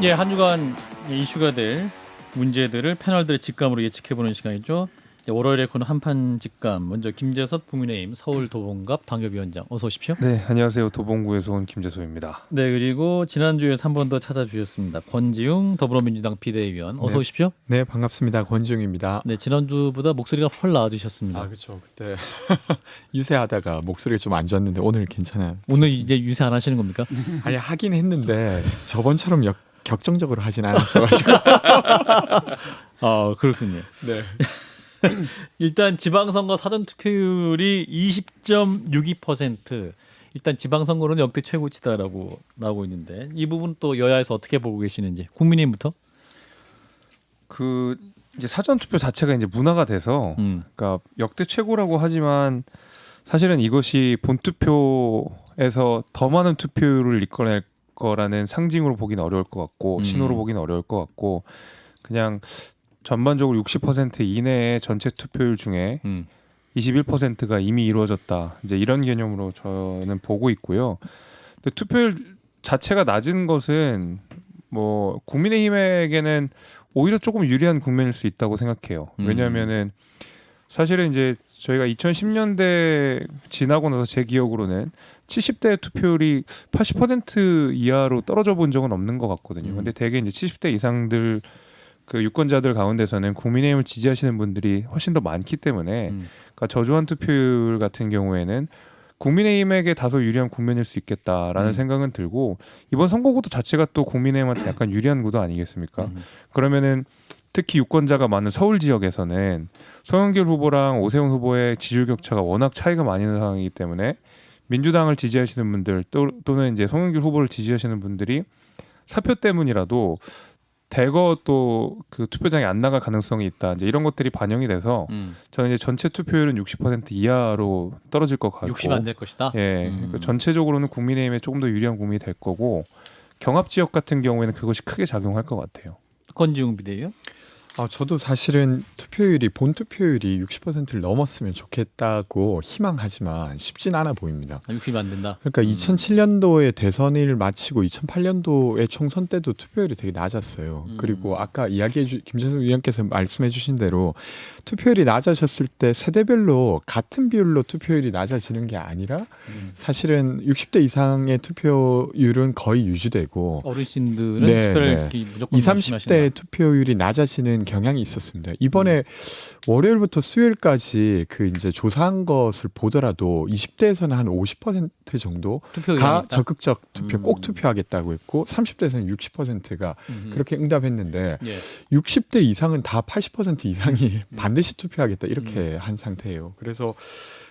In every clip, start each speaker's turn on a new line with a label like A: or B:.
A: 예, 한 주간 이슈가 될 문제들을 패널들의 직감으로 예측해보는 시간이죠. 월요일에 코너 한판 직감. 먼저 김재섭 국민의힘 서울 도봉갑 당협위원장 어서 오십시오.
B: 네, 안녕하세요. 도봉구에서 온 김재섭입니다.
A: 네, 그리고 지난주에 3번 더 찾아주셨습니다. 권지웅 더불어민주당 비대위원 어서
C: 네.
A: 오십시오.
C: 네, 반갑습니다. 권지웅입니다.
A: 네, 지난주보다 목소리가 펄 나아지셨습니다.
C: 아, 그렇죠. 그때 유세하다가 목소리가 좀 안 좋았는데 오늘 괜찮아요.
A: 오늘 이제 유세 안 하시는 겁니까?
C: 아니 하긴 했는데 저번처럼 격정적으로 하진 않았어가지고.
A: 아, 그렇군요.
C: 네.
A: 일단 지방선거 사전투표율이 20.62%. 일단 지방선거는 역대 최고치다라고 나오고 있는데 이 부분 또 여야에서 어떻게 보고 계시는지 국민의힘부터?
B: 그 이제 사전 투표 자체가 이제 문화가 돼서 그러니까 역대 최고라고 하지만 사실은 이것이 본 투표에서 더 많은 투표율을 이끌어낼 거라는 상징으로 보기는 어려울 것 같고 신호로 보기는 어려울 것 같고 그냥 전반적으로 60% 이내의 전체 투표율 중에 21%가 이미 이루어졌다. 이제 이런 개념으로 저는 보고 있고요. 근데 투표율 자체가 낮은 것은 뭐 국민의힘에게는 오히려 조금 유리한 국면일 수 있다고 생각해요. 왜냐하면은 사실은 이제 저희가 2010년대 지나고 나서 제 기억으로는 70대 투표율이 80% 이하로 떨어져 본 적은 없는 것 같거든요. 근데 대개 이제 70대 이상들 그 유권자들 가운데서는 국민의힘을 지지하시는 분들이 훨씬 더 많기 때문에 그러니까 저조한 투표율 같은 경우에는 국민의힘에게 다소 유리한 국면일 수 있겠다라는 생각은 들고 이번 선거구도 자체가 또 국민의힘한테 약간 유리한 구도 아니겠습니까? 그러면은 특히 유권자가 많은 서울 지역에서는 송영길 후보랑 오세훈 후보의 지지율 격차가 워낙 차이가 많이 나는 상황이기 때문에 민주당을 지지하시는 분들 또는 이제 송영길 후보를 지지하시는 분들이 사표 때문이라도 대거 또 그 투표장에 안 나갈 가능성이 있다. 이제 이런 것들이 반영이 돼서 저는 이제 전체 투표율은 60% 이하로 떨어질 것 같고
A: 60 안 될 것이다.
B: 예, 그러니까 전체적으로는 국민의힘에 조금 더 유리한 국민이 될 거고 경합 지역 같은 경우에는 그것이 크게 작용할 것 같아요.
A: 권지웅 비대위요?
C: 저도 사실은 본 투표율이 60%를 넘었으면 좋겠다고 희망하지만 쉽진 않아 보입니다.
A: 60 안 된다.
C: 그러니까 2007년도에 대선을 마치고 2008년도에 총선 때도 투표율이 되게 낮았어요. 그리고 아까 김재섭 위원께서 말씀해주신 대로 투표율이 낮아졌을 때 세대별로 같은 비율로 투표율이 낮아지는 게 아니라 사실은 60대 이상의 투표율은 거의 유지되고
A: 어르신들은
C: 네,
A: 투표를
C: 네.
A: 무조건
C: 20, 30대 투표율이 낮아지는 경향이 있었습니다. 이번에 월요일부터 수요일까지 그 이제 조사한 것을 보더라도 20대에서는 한 50% 정도가 적극적 투표 꼭 투표하겠다고 했고 30대에서는 60%가 그렇게 응답했는데
A: 예.
C: 60대 이상은 다 80% 이상이 반드시 투표하겠다 이렇게 한 상태예요. 그래서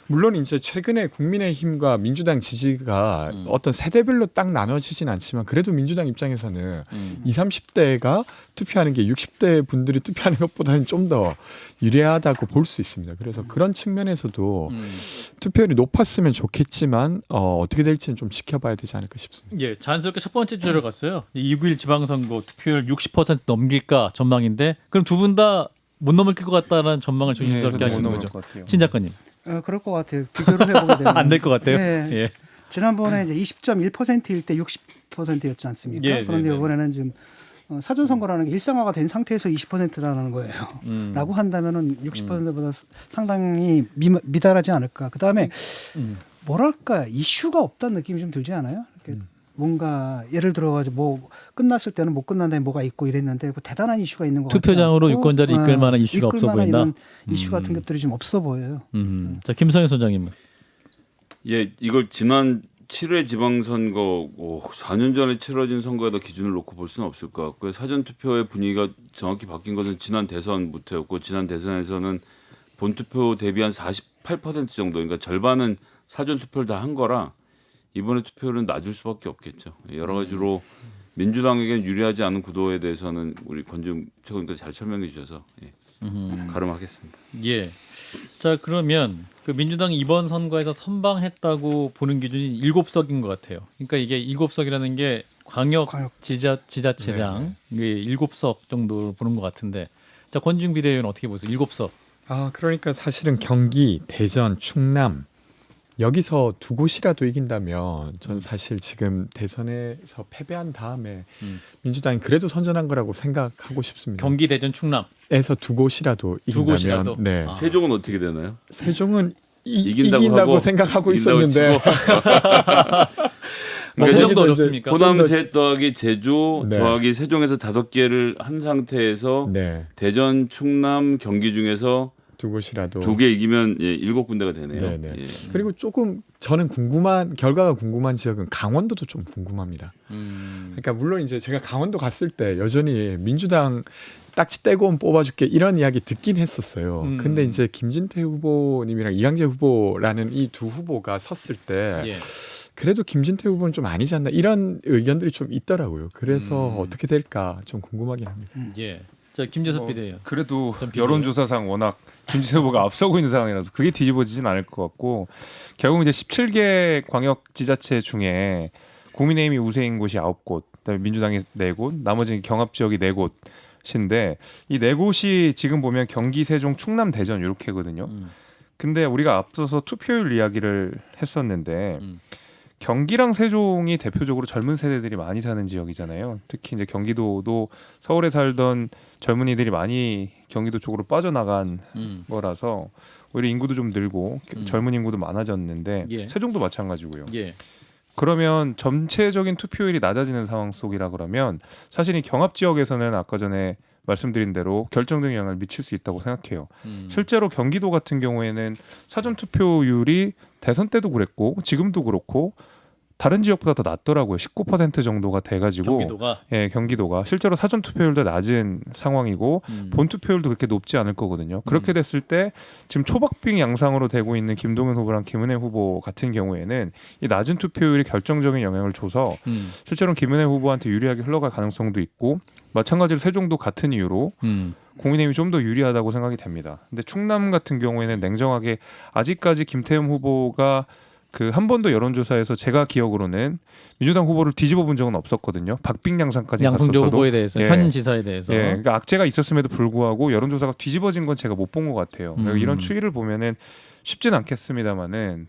C: 물론 이제 최근에 국민의힘과 민주당 지지가 어떤 세대별로 딱 나눠지진 않지만 그래도 민주당 입장에서는 20, 30대가 투표하는 게 60대 분들이 투표하는 것보다는 좀 더 유리하다고 볼 수 있습니다. 그래서 그런 측면에서도 투표율이 높았으면 좋겠지만 어떻게 될지는 좀 지켜봐야 되지 않을까 싶습니다.
A: 예, 자연스럽게 첫 번째 주제로 갔어요. 2.9.1 지방선거 투표율 60% 넘길까 전망인데 그럼 두 분 다 못 넘을 것 같다는 전망을 조심스럽게 하시는 거죠. 신 작가님.
D: 그럴 것 같아요. 비교를 해보게 되면
A: 안 될 것 같아요.
D: 네.
A: 예.
D: 지난번에 이제 20.1%일 때 60%였지 않습니까?
A: 예,
D: 그런데
A: 네, 네.
D: 이번에는 지금 사전 선거라는 게 일상화가 된 상태에서 20%라는 거예요. 라고 한다면은 60%보다 상당히 미달하지 않을까. 그 다음에 뭐랄까 이슈가 없다는 느낌이 좀 들지 않아요? 이렇게 뭔가 예를 들어가지고 뭐 끝났을 때는 못 끝난 다음에 뭐가 있고 이랬는데 뭐 대단한 이슈가 있는 것 같지
A: 투표장으로
D: 않고,
A: 유권자를 이끌 만한 이슈가 없어
D: 이끌 만한
A: 보인다.
D: 이런 이슈 같은 것들이 좀 없어 보여요.
A: 자, 김성현 소장님.
E: 예, 이걸 지난 7회 지방선거 4년 전에 치러진 선거에다 기준을 놓고 볼 수는 없을 것 같고요. 사전투표의 분위기가 정확히 바뀐 것은 지난 대선부터였고 지난 대선에서는 본투표 대비 한 48% 정도 그러니까 절반은 사전투표를 다 한 거라 이번에 투표율은 낮을 수밖에 없겠죠. 여러 가지로 민주당에게 유리하지 않은 구도에 대해서는 우리 권지웅 최고님께서 잘 설명해 주셔서 가름하겠습니다.
A: 예. 자, 그러면 그 민주당이 이번 선거에서 선방했다고 보는 기준이 7석인 것 같아요. 그러니까 이게 7석이라는 게 광역 지자체장 7석 정도 보는 것 같은데, 자, 권지웅 비대위원 어떻게 보세요? 7석.
C: 그러니까 사실은 경기, 대전, 충남 여기서 두 곳이라도 이긴다면 전 사실 지금 대선에서 패배한 다음에 민주당이 그래도 선전한 거라고 생각하고 싶습니다.
A: 경기, 대전, 충남.
C: 에서 두 곳이라도 이긴다면
A: 곳이라도?
C: 네.
A: 아.
E: 세종은 어떻게 되나요?
C: 세종은
E: 이긴다고
C: 이긴다고
E: 하고,
C: 생각하고
E: 이긴다고
C: 있었는데
A: 뭐
E: 그러니까
A: 세종도
C: 이제
A: 어렵습니까?
E: 호남 셋 더하기 제주
C: 네.
E: 더하기 세종에서 5개를 한 상태에서
C: 네.
E: 대전, 충남, 경기 중에서
C: 두 곳이라도
E: 2개 이기면 7군데가 되네요.
C: 네, 네.
E: 예.
C: 그리고 조금 저는 결과가 궁금한 지역은 강원도도 좀 궁금합니다. 그러니까 물론 이제 제가 강원도 갔을 때 여전히 민주당 딱지 떼고 뽑아줄게 이런 이야기 듣긴 했었어요. 근데 이제 김진태 후보님이랑 이광재 후보라는 이 두 후보가 섰을 때
A: 예.
C: 그래도 김진태 후보는 좀 아니지 않나 이런 의견들이 좀 있더라고요. 그래서 어떻게 될까 좀 궁금하긴 합니다.
A: 예. 자, 김재섭 비대요.
B: 그래도
A: 전 비대요.
B: 여론조사상 워낙 김진태 후보가 앞서고 있는 상황이라서 그게 뒤집어지진 않을 것 같고 결국 이제 17개 광역지자체 중에 국민의힘이 우세인 곳이 9곳, 그다음에 민주당이 4곳, 나머지는 경합 지역이 4곳인데 이 4곳이 지금 보면 경기, 세종, 충남, 대전 이렇게거든요. 근데 우리가 앞서서 투표율 이야기를 했었는데 경기랑 세종이 대표적으로 젊은 세대들이 많이 사는 지역이잖아요. 특히 이제 경기도도 서울에 살던 젊은이들이 많이 경기도 쪽으로 빠져나간 거라서 오히려 인구도 좀 늘고 젊은 인구도 많아졌는데
A: 예.
B: 세종도 마찬가지고요.
A: 예.
B: 그러면 전체적인 투표율이 낮아지는 상황 속이라 그러면 사실 이 경합 지역에서는 아까 전에 말씀드린 대로 결정적인 영향을 미칠 수 있다고 생각해요. 실제로 경기도 같은 경우에는 사전 투표율이 대선 때도 그랬고 지금도 그렇고 다른 지역보다 더 낮더라고요. 19% 정도가 돼가지고
A: 경기도가
B: 예, 경기도가 실제로 사전 투표율도 낮은 상황이고 본 투표율도 그렇게 높지 않을 거거든요. 그렇게 됐을 때 지금 초박빙 양상으로 되고 있는 김동연 후보랑 김은혜 후보 같은 경우에는 이 낮은 투표율이 결정적인 영향을 줘서 실제로 김은혜 후보한테 유리하게 흘러갈 가능성도 있고 마찬가지로 세종도 같은 이유로 국민의힘이 좀 더 유리하다고 생각이 됩니다. 근데 충남 같은 경우에는 냉정하게 아직까지 김태흠 후보가 그 한 번도 여론조사에서 제가 기억으로는 민주당 후보를 뒤집어 본 적은 없었거든요. 박빙 양상까지
A: 양승조
B: 갔었어도
A: 후보에 대해서
B: 예.
A: 현 지사에 대해서
B: 예, 그러니까 악재가 있었음에도 불구하고 여론조사가 뒤집어진 건 제가 못 본 것 같아요. 이런 추이를 보면은 쉽진 않겠습니다만은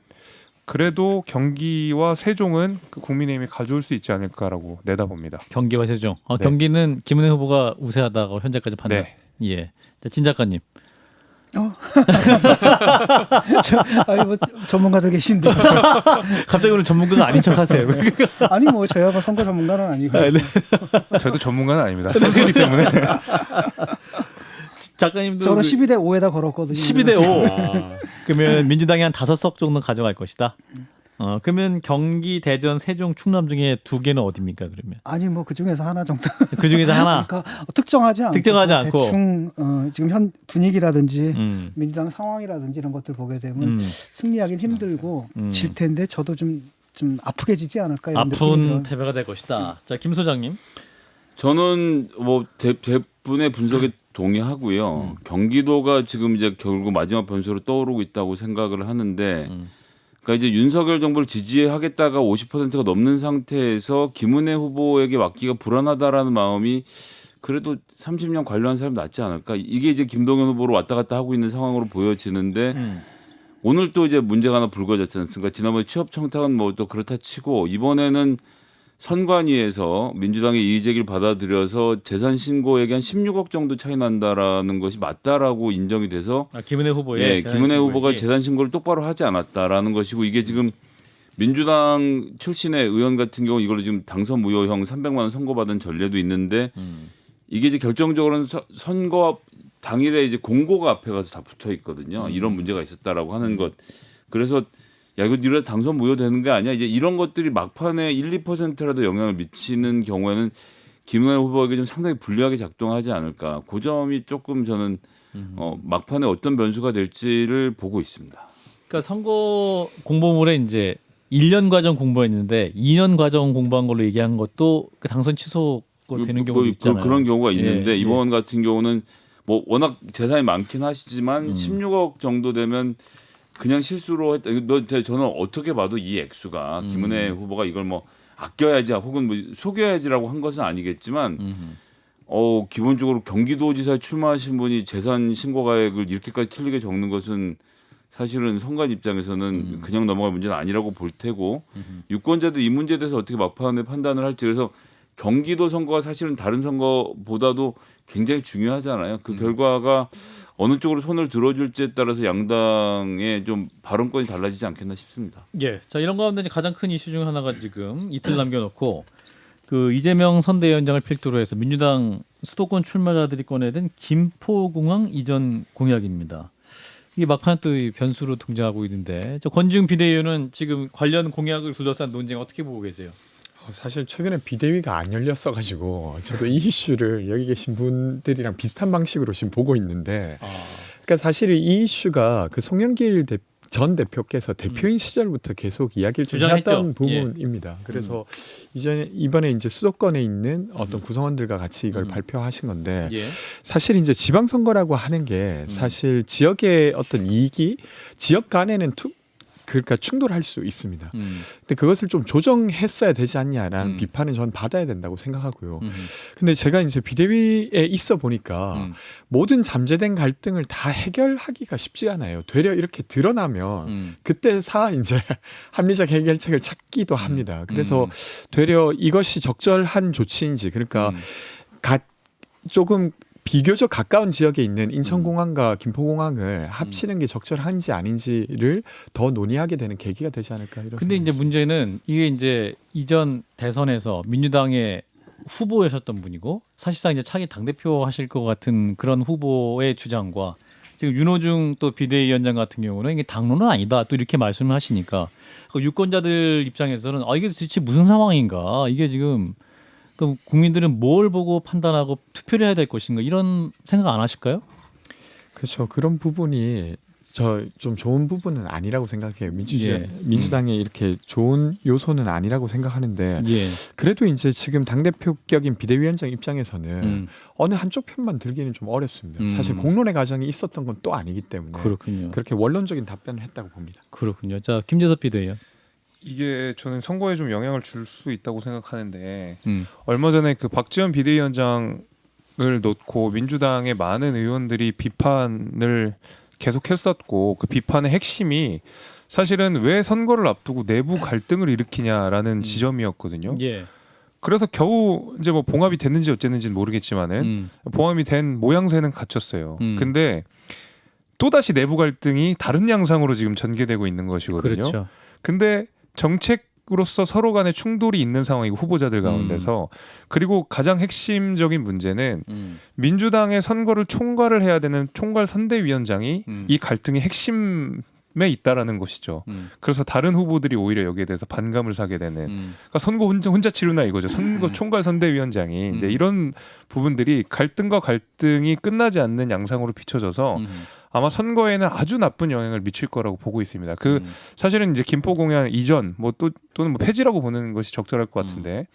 B: 그래도 경기와 세종은 그 국민의힘이 가져올 수 있지 않을까라고 내다봅니다.
A: 경기와 세종.
B: 네.
A: 경기는 김은혜 후보가 우세하다고 현재까지 판단.
B: 네.
A: 예. 자, 진 작가님.
D: 아니 뭐 전문가들 계신데
A: 갑자기 오늘 전문가가 아닌 척하세요.
D: 아니 뭐 저야 뭐 선거 전문가는 아니고
B: 저도 전문가는 아닙니다. 선수이기 때문에.
A: 작가님도
D: 저는 12대 5에다 걸었거든요.
A: 12대 5. 그러면 민주당이 한 5석 정도 가져갈 것이다. 그러면 경기, 대전, 세종, 충남 중에 2개는 어디입니까? 그러면
D: 아니 뭐 그 중에서 하나 정도.
A: 그 중에서 하나.
D: 그러니까 특정하지 않고 대충 지금 현 분위기라든지 민주당 상황이라든지 이런 것들 보게 되면 승리하기는 힘들고 질 텐데 저도 좀 아프게 지지 않을까 이런 느낌이
A: 아픈
D: 들어요.
A: 패배가 될 것이다. 자, 김 소장님.
E: 저는 뭐 대부분의 분석에 동의하고요. 경기도가 지금 이제 결국 마지막 변수로 떠오르고 있다고 생각을 하는데 그러니까 이제 윤석열 정부를 지지하겠다가 50%가 넘는 상태에서 김은혜 후보에게 맡기가 불안하다라는 마음이 그래도 30년 관료한 사람이 낫지 않을까. 이게 이제 김동연 후보로 왔다 갔다 하고 있는 상황으로 보여지는데 오늘 또 이제 문제가 하나 불거졌지 않습니까? 지난번에 취업 청탁은 뭐 또 그렇다 치고 이번에는 선관위에서 민주당의 이의제기를 받아들여서 재산 신고액이 한 16억 정도 차이 난다라는 것이 맞다라고 인정이 돼서
A: 김은혜 후보의
E: 예, 김은혜 후보가 재산 신고를 똑바로 하지 않았다라는 것이고 이게 지금 민주당 출신의 의원 같은 경우 이걸로 지금 당선 무효형 300만 원 선고받은 전례도 있는데 이게 이제 결정적으로는 선거 당일에 이제 공고가 앞에 가서 다 붙어 있거든요. 이런 문제가 있었다라고 하는 것. 그래서 야 이거 이러다 당선 무효되는 게 아니야. 이제 이런 것들이 막판에 1, 2%라도 영향을 미치는 경우에는 김은혜 후보에게 좀 상당히 불리하게 작동하지 않을까. 그 점이 조금 저는 막판에 어떤 변수가 될지를 보고 있습니다.
A: 그러니까 선거 공보물에 이제 1년 과정 공부했는데 2년 과정 공부한 걸로 얘기한 것도 그 당선 취소 되는 경우도 있잖아요.
E: 그런 경우가 있는데
A: 예,
E: 이번 같은 경우는 뭐 워낙 재산이 많긴 하시지만 16억 정도 되면 그냥 실수로 했다. 저는 어떻게 봐도 이 액수가 김은혜 후보가 이걸 뭐 아껴야지 혹은 뭐 속여야지라고 한 것은 아니겠지만 기본적으로 경기도지사에 출마하신 분이 재산 신고가액을 이렇게까지 틀리게 적는 것은 사실은 선관 입장에서는 그냥 넘어갈 문제는 아니라고 볼 테고 유권자도 이 문제에 대해서 어떻게 막판에 판단을 할지 그래서 경기도 선거가 사실은 다른 선거보다도 굉장히 중요하잖아요. 그 결과가 어느 쪽으로 손을 들어줄지에 따라서 양당의 좀 발언권이 달라지지 않겠나 싶습니다.
A: 예. 자, 이런 가운데 이제 가장 큰 이슈 중 하나가 지금 이틀 남겨놓고 그 이재명 선대위원장을 필두로 해서 민주당 수도권 출마자들이 꺼내든 김포공항 이전 공약입니다. 이게 막판 또 변수로 등장하고 있는데 저 권지웅 비대위원은 지금 관련 공약을 둘러싼 논쟁 어떻게 보고 계세요?
C: 사실 최근에 비대위가 안 열렸어가지고 저도 이 이슈를 여기 계신 분들이랑 비슷한 방식으로 지금 보고 있는데, 그러니까 사실 이 이슈가 그 송영길 전 대표께서 대표인 시절부터 계속 이야기를 주장했던 부분입니다. 그래서 이번에 이제 수도권에 있는 어떤 구성원들과 같이 이걸 발표하신 건데, 사실 이제 지방선거라고 하는 게 사실 지역의 어떤 이익이 지역 간에는 그러니까 충돌할 수 있습니다. 근데 그것을 좀 조정했어야 되지 않냐라는 비판은 저는 받아야 된다고 생각하고요. 근데 제가 이제 비대위에 있어 보니까 모든 잠재된 갈등을 다 해결하기가 쉽지 않아요. 되려 이렇게 드러나면 그때서 이제 합리적 해결책을 찾기도 합니다. 그래서 되려 이것이 적절한 조치인지, 그러니까 조금 비교적 가까운 지역에 있는 인천공항과 김포공항을 합치는 게 적절한지 아닌지를 더 논의하게 되는 계기가 되지 않을까 이런.
A: 근데 이제 문제는 이게 이제 이전 대선에서 민주당의 후보였었던 분이고 사실상 이제 차기 당대표 하실 것 같은 그런 후보의 주장과 지금 윤호중 또 비대위원장 같은 경우는 이게 당론은 아니다 또 이렇게 말씀을 하시니까 그 유권자들 입장에서는 이게 도대체 무슨 상황인가, 이게 지금 그럼 국민들은 뭘 보고 판단하고 투표를 해야 될 것인가, 이런 생각 안 하실까요?
C: 그렇죠. 그런 부분이 저 좀 좋은 부분은 아니라고 생각해요. 민주당의 이렇게 좋은 요소는 아니라고 생각하는데, 그래도 이제 지금 당대표격인 비대위원장 입장에서는 어느 한쪽 편만 들기는 좀 어렵습니다. 사실 공론의 과정이 있었던 건 또 아니기 때문에
A: 그렇군요.
C: 그렇게 원론적인 답변을 했다고 봅니다.
A: 그렇군요. 자, 김재섭 비대위원.
B: 이게 저는 선거에 좀 영향을 줄 수 있다고 생각하는데 얼마 전에 그 박지원 비대위원장을 놓고 민주당의 많은 의원들이 비판을 계속했었고 그 비판의 핵심이 사실은 왜 선거를 앞두고 내부 갈등을 일으키냐라는 지점이었거든요. 그래서 겨우 이제 뭐 봉합이 됐는지 어쨌는지는 모르겠지만은 봉합이 된 모양새는 갖췄어요. 근데 또다시 내부 갈등이 다른 양상으로 지금 전개되고 있는 것이거든요.
A: 그렇죠.
B: 근데 정책으로서 서로 간에 충돌이 있는 상황이고 후보자들 가운데서 그리고 가장 핵심적인 문제는 민주당의 선거를 총괄을 해야 되는 총괄 선대위원장이 이 갈등의 핵심에 있다라는 것이죠. 그래서 다른 후보들이 오히려 여기에 대해서 반감을 사게 되는, 그러니까 선거 혼자 치르나 이거죠. 선거 총괄 선대위원장이 이제 이런 부분들이 갈등과 갈등이 끝나지 않는 양상으로 비춰져서 아마 선거에는 아주 나쁜 영향을 미칠 거라고 보고 있습니다. 그 사실은 이제 김포공항 이전 또는 뭐 폐지라고 보는 것이 적절할 것 같은데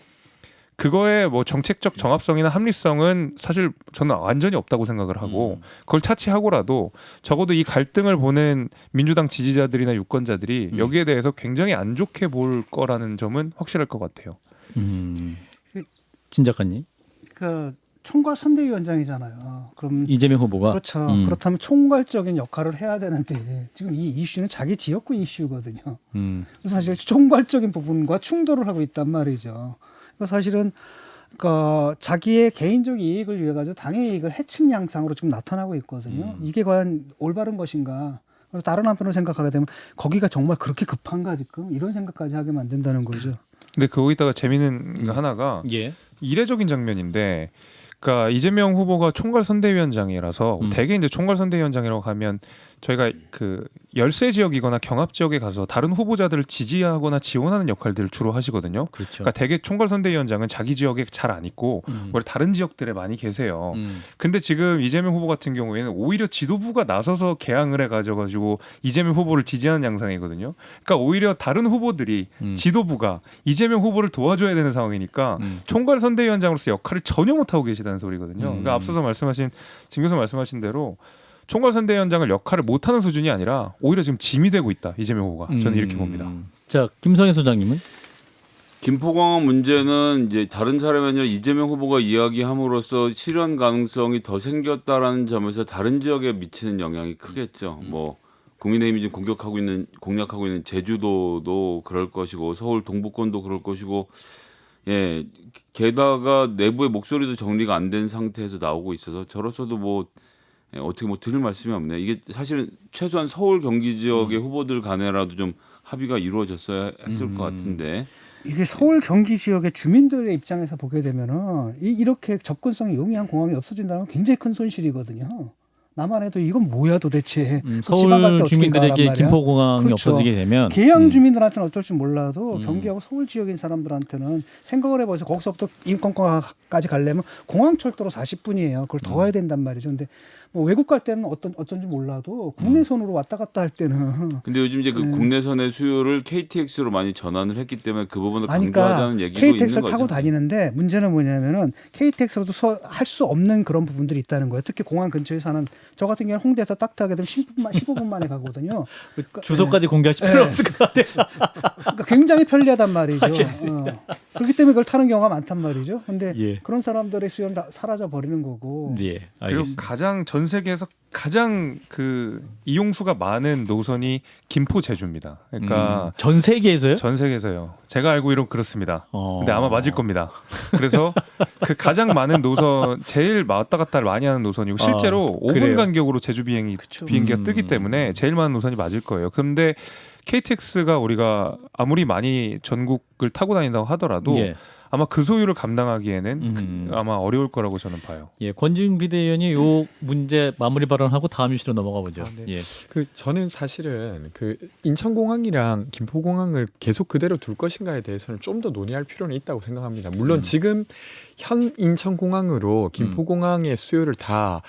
B: 그거의 뭐 정책적 정합성이나 합리성은 사실 저는 완전히 없다고 생각을 하고 그걸 차치하고라도 적어도 이 갈등을 보는 민주당 지지자들이나 유권자들이 여기에 대해서 굉장히 안 좋게 볼 거라는 점은 확실할 것 같아요.
A: 진 작가님.
D: 그러니까 총괄 선대위원장이잖아요. 그럼
A: 이재명 후보가
D: 그렇죠. 그렇다면 총괄적인 역할을 해야 되는데 지금 이 이슈는 자기 지역구 이슈거든요. 그래서 사실 총괄적인 부분과 충돌을 하고 있단 말이죠. 그러니까 사실은 그러니까 자기의 개인적 이익을 위해 가지고 당의 이익을 해치는 양상으로 지금 나타나고 있거든요. 이게 과연 올바른 것인가? 그리고 다른 한편으로 생각하게 되면 거기가 정말 그렇게 급한가 지금 이런 생각까지 하게 만든다는 거죠.
B: 근데 거기다가 재미있는 거 하나가 이례적인 장면인데, 그러니까 이재명 후보가 총괄 선대위원장이라서 대개 이제 총괄 선대위원장이라고 하면 저희가 그 열세 지역이거나 경합 지역에 가서 다른 후보자들을 지지하거나 지원하는 역할들을 주로 하시거든요.
A: 그렇죠.
B: 그러니까 대개 총괄 선대위원장은 자기 지역에 잘 안 있고 오히려 다른 지역들에 많이 계세요. 근데 지금 이재명 후보 같은 경우에는 오히려 지도부가 나서서 개항을 해가지고 이재명 후보를 지지하는 양상이거든요. 그러니까 오히려 다른 후보들이 지도부가 이재명 후보를 도와줘야 되는 상황이니까 총괄 선대위원장으로서 역할을 전혀 못하고 계시다는 소리거든요. 그러니까 앞서서 말씀하신 진 교수 말씀하신 대로 총괄 선대위원장을 역할을 못하는 수준이 아니라 오히려 지금 짐이 되고 있다, 이재명 후보가. 저는 이렇게 봅니다.
A: 자, 김성애 소장님은?
E: 김포공항 문제는 이제 다른 사람이 아니라 이재명 후보가 이야기함으로써 실현 가능성이 더 생겼다라는 점에서 다른 지역에 미치는 영향이 크겠죠. 뭐 국민의힘이 지금 공략하고 있는 제주도도 그럴 것이고 서울 동부권도 그럴 것이고 예 게다가 내부의 목소리도 정리가 안 된 상태에서 나오고 있어서 저로서도 뭐 예, 어떻게 뭐 드릴 말씀이 없네요. 이게 사실은 최소한 서울 경기 지역의 후보들 간에라도 좀 합의가 이루어졌어야 했을 것 같은데
D: 이게 서울 경기 지역의 주민들의 입장에서 보게 되면은 이렇게 접근성이 용이한 공항이 없어진다는 건 굉장히 큰 손실이거든요. 나만 해도 이건 뭐야 도대체. 지방 갈 때
A: 서울
D: 어떻게
A: 주민들에게
D: 가란 말이야?
A: 김포공항이
D: 그렇죠.
A: 없어지게 되면
D: 계양 주민들한테는 어떨지 몰라도 경기하고 서울 지역인 사람들한테는 생각을 해봐서 거기서부터 인천공항까지 가려면 공항철도로 40분이에요. 그걸 더 와야 된단 말이죠. 근데 뭐 외국 갈 때는 어쩐지 몰라도 국내선으로 왔다 갔다 할 때는
E: 근데 요즘 이제 그 국내선의 수요를 KTX로 많이 전환을 했기 때문에 그 부분을
D: 그러니까
E: 강조하자는 얘기도
D: KTX를
E: 있는 거죠.
D: 타고 다니는데 문제는 뭐냐면은 KTX로도 할 수 없는 그런 부분들이 있다는 거예요. 특히 공항 근처에 사는 저 같은 경우는 홍대에서 딱 타게 되면 15분 만에 가거든요.
A: 주소까지 공개할 필요 없을 것 같아요.
D: 그러니까 굉장히 편리하단 말이죠. 그렇기 때문에 그걸 타는 경우가 많단 말이죠. 근데
C: 예.
D: 그런 사람들의 수요는 다 사라져 버리는 거고.
A: 예,
B: 그리고
A: 알겠습니다.
B: 가장 전 세계에서 가장 그 이용수가 많은 노선이 김포 제주입니다. 그러니까
A: 전 세계에서요?
B: 전 세계에서요. 제가 알고 이론 그렇습니다.
A: 어.
B: 근데 아마 맞을 겁니다. 그래서 그 가장 많은 노선, 제일 왔다 갔다를 많이 하는 노선이고 실제로 5분
A: 그래요.
B: 간격으로 제주 비행기가 뜨기 때문에 제일 많은 노선이 맞을 거예요. 그런데 KTX가 우리가 아무리 많이 전국을 타고 다닌다고 하더라도
A: 예.
B: 아마 그 소유를 감당하기에는 아마 어려울 거라고 저는 봐요.
A: 예, 권지웅 비대위원이 요 문제 마무리 발언하고 다음 이슈로 넘어가 보죠.
B: 아, 네.
A: 예.
C: 저는 사실은 그 인천공항이랑 김포공항을 계속 그대로 둘 것인가에 대해서는 좀 더 논의할 필요는 있다고 생각합니다. 물론 지금 현 인천공항으로 김포공항의 수요를 다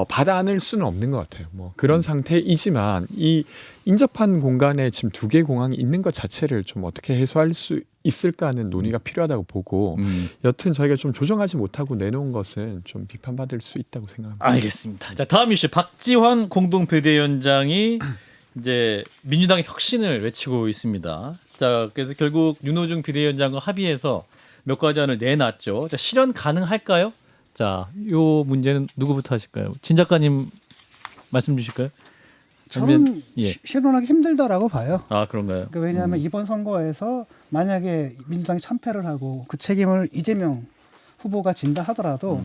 C: 받아 안을 수는 없는 것 같아요. 뭐 그런 상태이지만 이 인접한 공간에 지금 두 개의 공항이 있는 것 자체를 좀 어떻게 해소할 수 있을까 하는 논의가 필요하다고 보고 여튼 저희가 좀 조정하지 못하고 내놓은 것은 좀 비판받을 수 있다고 생각합니다.
A: 알겠습니다. 자, 다음 이슈 박지환 공동비대위원장이 이제 민주당의 혁신을 외치고 있습니다. 자, 그래서 결국 윤호중 비대위원장과 합의해서 몇 가지 안을 내놨죠. 자, 실현 가능할까요? 자, 요 문제는 누구부터 하실까요? 진 작가님 말씀 주실까요?
D: 저는
A: 예.
D: 실현하기 힘들다라고 봐요.
A: 아, 그런가요?
D: 그러니까 왜냐하면 이번 선거에서 만약에 민주당이 참패를 하고 그 책임을 이재명 후보가 진다 하더라도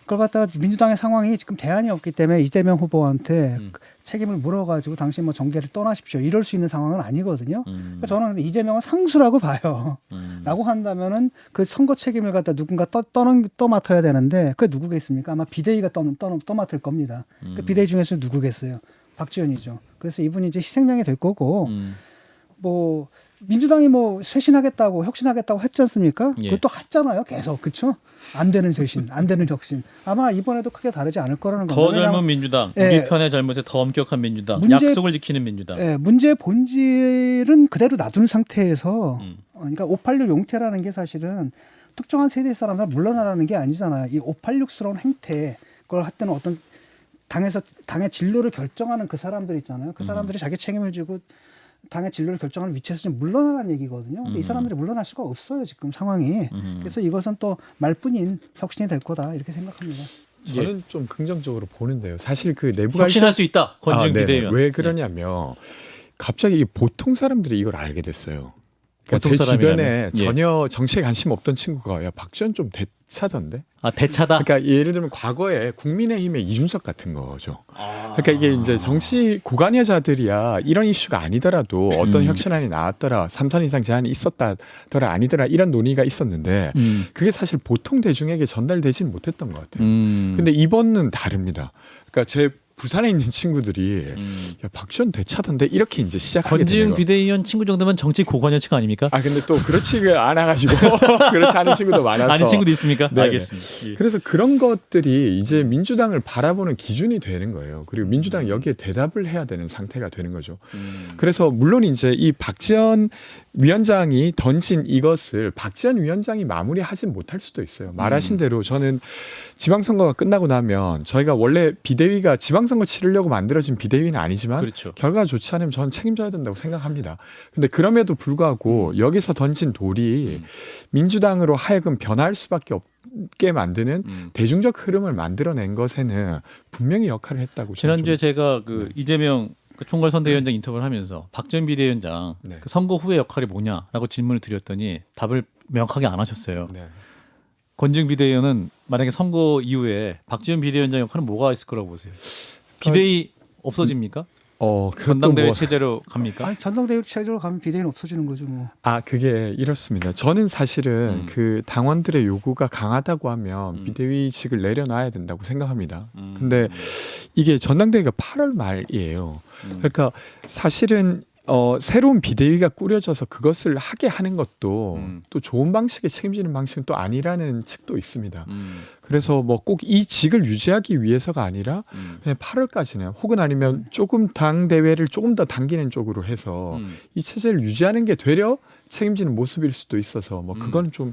D: 그걸 갖다가 민주당의 상황이 지금 대안이 없기 때문에 이재명 후보한테 책임을 물어가지고 당신 뭐 정계를 떠나십시오 이럴 수 있는 상황은 아니거든요. 그러니까 저는 근데 이재명은 상수라고 봐요. 라고 한다면은 그 선거 책임을 갖다 누군가 떠맡아야 되는데 그게 누구겠습니까? 아마 비대위가 떠맡을 겁니다. 그 비대위 중에서 누구겠어요? 박지원이죠. 그래서 이분이 이제 희생양이 될 거고 뭐 민주당이 뭐 쇄신하겠다고 혁신하겠다고 했지 않습니까?
A: 예.
D: 그것도 했잖아요. 계속 그렇죠? 안 되는 쇄신, 안 되는 혁신. 아마 이번에도 크게 다르지 않을 거라는 겁니다.
A: 더 젊은 민주당,
D: 예.
A: 우리 편의 잘못에 더 엄격한 민주당,
D: 문제-
A: 약속을 지키는 민주당.
D: 예, 문제의 본질은 그대로 놔둔 상태에서 그러니까 586 용태라는 게 사실은 특정한 세대 사람들 물러나라는 게 아니잖아요. 이 586스러운 행태 그걸 할 때는 어떤 당의 진로를 결정하는 그 사람들 있잖아요. 그 사람들이 자기 책임을 지고 당의 진로를 결정하는 위치에서 좀 물러나라는 얘기거든요. 근데 이 사람들이 물러날 수가 없어요. 지금 상황이. 그래서 이것은 또 말뿐인 혁신이 될 거다 이렇게 생각합니다.
C: 저는 좀 긍정적으로 보는데요. 사실 그 내부
A: 혁신할 수 있다. 권지웅
C: 네네.
A: 비대위원.
C: 왜 그러냐면 갑자기 이 보통 사람들이 이걸 알게 됐어요. 그러니까
A: 보통
C: 제
A: 사람이라면?
C: 주변에
A: 예.
C: 전혀 정치에 관심 없던 친구가 야 박지원 좀 대차던데.
A: 아, 대차다.
C: 그러니까 예를 들면 과거에 국민의힘의 이준석 같은 거죠. 그러니까 이게 이제 정치 고관 여자들이야 이런 이슈가 아니더라도 어떤 혁신안이 나왔더라, 3선 이상 제한이 있었다더라 아니더라 이런 논의가 있었는데 그게 사실 보통 대중에게 전달되지는 못했던 것 같아요. 근데 이번은 다릅니다. 그러니까 제 부산에 있는 친구들이 야 박지원 대차던데 이렇게 이제 시작하게 되는
A: 권지웅
C: 거예요.
A: 비대위원 친구 정도면 정치 고관여층 아닙니까?
C: 아 근데 또 그렇지가 않아가지고 그렇지 않은 친구도 많아서
A: 아닌 친구도 있습니까?
C: 네네.
A: 알겠습니다. 예.
C: 그래서 그런 것들이 이제 민주당을 바라보는 기준이 되는 거예요. 그리고 민주당이 여기에 대답을 해야 되는 상태가 되는 거죠. 그래서 물론 이제 이 박지원 위원장이 던진 이것을 박지원 위원장이 마무리하진 못할 수도 있어요. 말하신 대로 저는 지방선거가 끝나고 나면 저희가 원래 비대위가 지방선거 치르려고 만들어진 비대위는 아니지만
A: 그렇죠.
C: 결과가 좋지 않으면 저는 책임져야 된다고 생각합니다. 근데 그럼에도 불구하고 여기서 던진 돌이 민주당으로 하여금 변화할 수밖에 없게 만드는 대중적 흐름을 만들어낸 것에는 분명히 역할을 했다고
A: 지난주에
C: 저는
A: 제가 그 이재명 그 총괄선대위원장 인터뷰를 하면서 박지원 비대위원장
C: 네.
A: 그 선거 후의 역할이 뭐냐라고 질문을 드렸더니 답을 명확하게 안 하셨어요.
C: 네.
A: 권지웅 비대위원은 만약에 선거 이후에 박지원 비대위원장 역할은 뭐가 있을 거라고 보세요? 비대위 없어집니까?
C: 그것도
A: 전당대회
C: 뭐-
A: 체제로 갑니까?
D: 아니, 전당대회 체제로 가면 비대위는 없어지는 거죠 뭐.
C: 그게 이렇습니다. 저는 사실은 그 당원들의 요구가 강하다고 하면 비대위직을 내려놔야 된다고 생각합니다. 근데 이게 전당대회가 8월 말이에요. 그러니까 사실은 새로운 비대위가 꾸려져서 그것을 하게 하는 것도 또 좋은 방식의 책임지는 방식은 또 아니라는 측도 있습니다. 그래서 뭐 꼭 이 직을 유지하기 위해서가 아니라 그냥 8월까지는 혹은 아니면 조금 당 대회를 조금 더 당기는 쪽으로 해서 이 체제를 유지하는 게 되려 책임지는 모습일 수도 있어서 뭐 그건 좀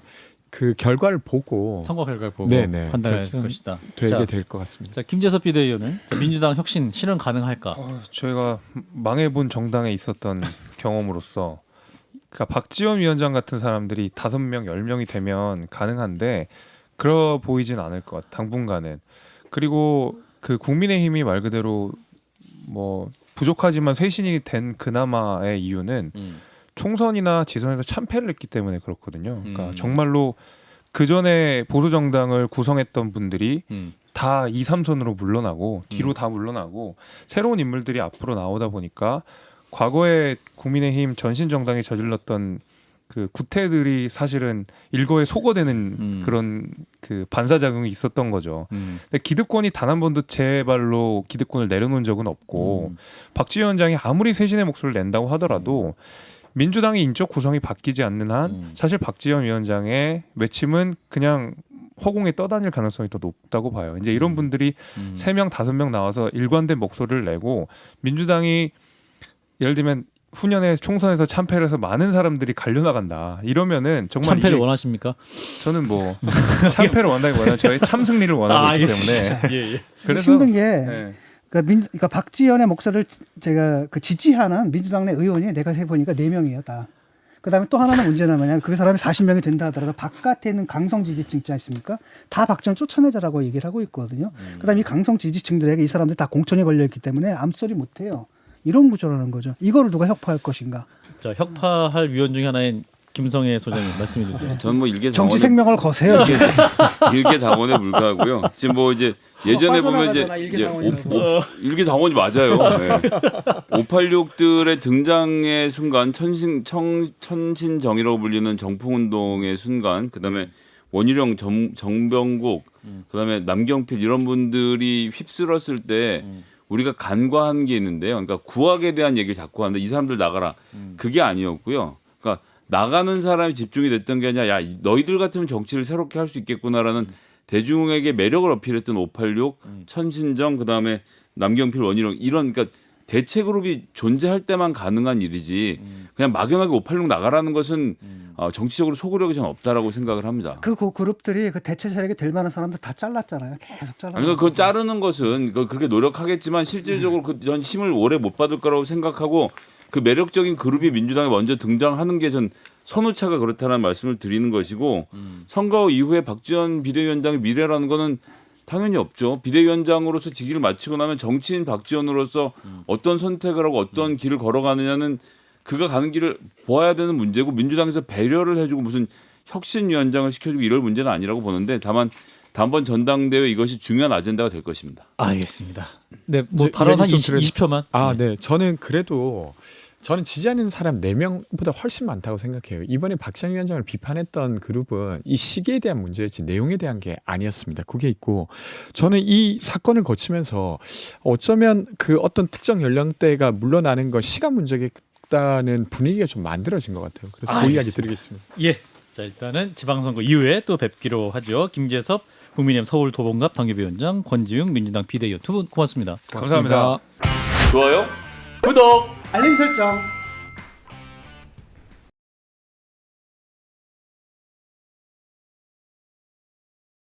C: 그 결과를 보고
A: 선거 결과를 보고
C: 네네.
A: 판단할
C: 결정
A: 것이다.
C: 되게 될 것 같습니다.
A: 자, 김재섭 비대위원은 자, 민주당 혁신 실현 가능할까?
B: 저희가 망해본 정당에 있었던 경험으로서 그러니까 박지원 위원장 같은 사람들이 5명, 10명이 되면 가능한데 그러 보이진 않을 것 같아요. 당분간은. 그리고 그 국민의힘이 말 그대로 뭐 부족하지만 쇄신이 된 그나마의 이유는 총선이나 지선에서 참패를 했기 때문에 그렇거든요. 그러니까 정말로 그 전에 보수 정당을 구성했던 분들이 다 2, 3선으로 물러나고 뒤로 다 물러나고 새로운 인물들이 앞으로 나오다 보니까 과거에 국민의힘 전신 정당이 저질렀던 그 구태들이 사실은 일거에 소거되는 그런 그 반사작용이 있었던 거죠. 근데 기득권이 단 한 번도 제 발로 기득권을 내려놓은 적은 없고 박지원 위원장이 아무리 쇄신의 목소리를 낸다고 하더라도 민주당의 인적 구성이 바뀌지 않는 한 사실 박지원 위원장의 외침은 그냥 허공에 떠다닐 가능성이 더 높다고 봐요. 이제 이런 분들이 3명, 5명 나와서 일관된 목소리를 내고 민주당이 예를 들면 후년에 총선에서 참패를 해서 많은 사람들이 갈려나간다. 이러면은 정말
A: 참패를
B: 이게
A: 원하십니까?
B: 저는 뭐 참패를 원한다기보다는 저희 참승리를 원하고 있기 때문에
A: 예.
B: 그래서
D: 힘든 게
B: 네.
D: 그러니까 박지원의 목소리를 제가 그 지지하는 민주당 내 의원이 내가 해보니까 4명이에요 다. 그다음에 또 하나는 문제는 뭐냐면 그 사람이 40명이 된다 하더라도 바깥에 있는 강성 지지층 있지 않습니까? 다 박지원 쫓아내자라고 얘기를 하고 있거든요. 그다음에 이 강성 지지층들에게 이 사람들이 다 공천에 걸려있기 때문에 암소리 못해요. 이런 구조라는 거죠. 이거를 누가 혁파할 것인가?
A: 자, 혁파할 위원 중에 하나인 김성애 소장님 말씀해 주세요.
E: 전 뭐 일개
D: 정치
E: 당원의
D: 생명을 거세요.
E: 일개 당원에 불과하고요. 지금 뭐 이제 예전에 보면 이제
D: 일개 당원이라고.
E: 일개 당원이 맞아요. 네. 586들의 등장의 순간 천신정이라고 불리는 정풍운동의 순간, 그다음에 원희룡, 정병국, 그다음에 남경필 이런 분들이 휩쓸었을 때 우리가 간과한 게 있는데요. 그러니까 구학에 대한 얘기를 자꾸 하는데 이 사람들 나가라. 그게 아니었고요. 그러니까 나가는 사람이 집중이 됐던 게 아니라 야 너희들 같으면 정치를 새롭게 할 수 있겠구나라는 대중에게 매력을 어필했던 586, 천신정, 그다음에 남경필, 원희룡 이런 그러니까 대체 그룹이 존재할 때만 가능한 일이지 그냥 막연하게 586 나가라는 것은 정치적으로 소구력이 전 없다라고 생각을 합니다.
D: 그 그룹들이 그 대체 세력이 될 만한 사람들 다 잘랐잖아요. 계속 잘라.
E: 그러니까 그거 자르는 것은 그렇게 노력하겠지만 실질적으로 그런 힘을 오래 못 받을 거라고 생각하고 그 매력적인 그룹이 민주당에 먼저 등장하는 게 전 선호차가 그렇다는 말씀을 드리는 것이고 선거 이후에 박지원 비대위원장의 미래라는 거는 당연히 없죠. 비대위원장으로서 직위를 마치고 나면 정치인 박지원으로서 어떤 선택을 하고 어떤 길을 걸어가느냐는 그가 가는 길을 보아야 되는 문제고 민주당에서 배려를 해주고 무슨 혁신위원장을 시켜주고 이럴 문제는 아니라고 보는데 다만 다음번 전당대회 이것이 중요한 아젠다가 될 것입니다.
A: 알겠습니다. 네, 뭐 발언 한 20초만.
C: 네. 저는 그래도 저는 지지하는 사람 4명보다 훨씬 많다고 생각해요. 이번에 박지원 위원장을 비판했던 그룹은 이 시기에 대한 문제였지 내용에 대한 게 아니었습니다. 그게 있고 저는 이 사건을 거치면서 어쩌면 그 어떤 특정 연령대가 물러나는 건 시간 문제겠다는 분위기가 좀 만들어진 것 같아요. 그래서 그 이야기 드리겠습니다.
A: 예. 자, 일단은 지방선거 이후에 또 뵙기로 하죠. 김재섭 국민의힘 서울 도봉갑 당협위원장, 권지웅 민주당 비대위원 두 분 고맙습니다.
B: 감사합니다.
E: 좋아요?
A: 구독.
D: 알림 설정.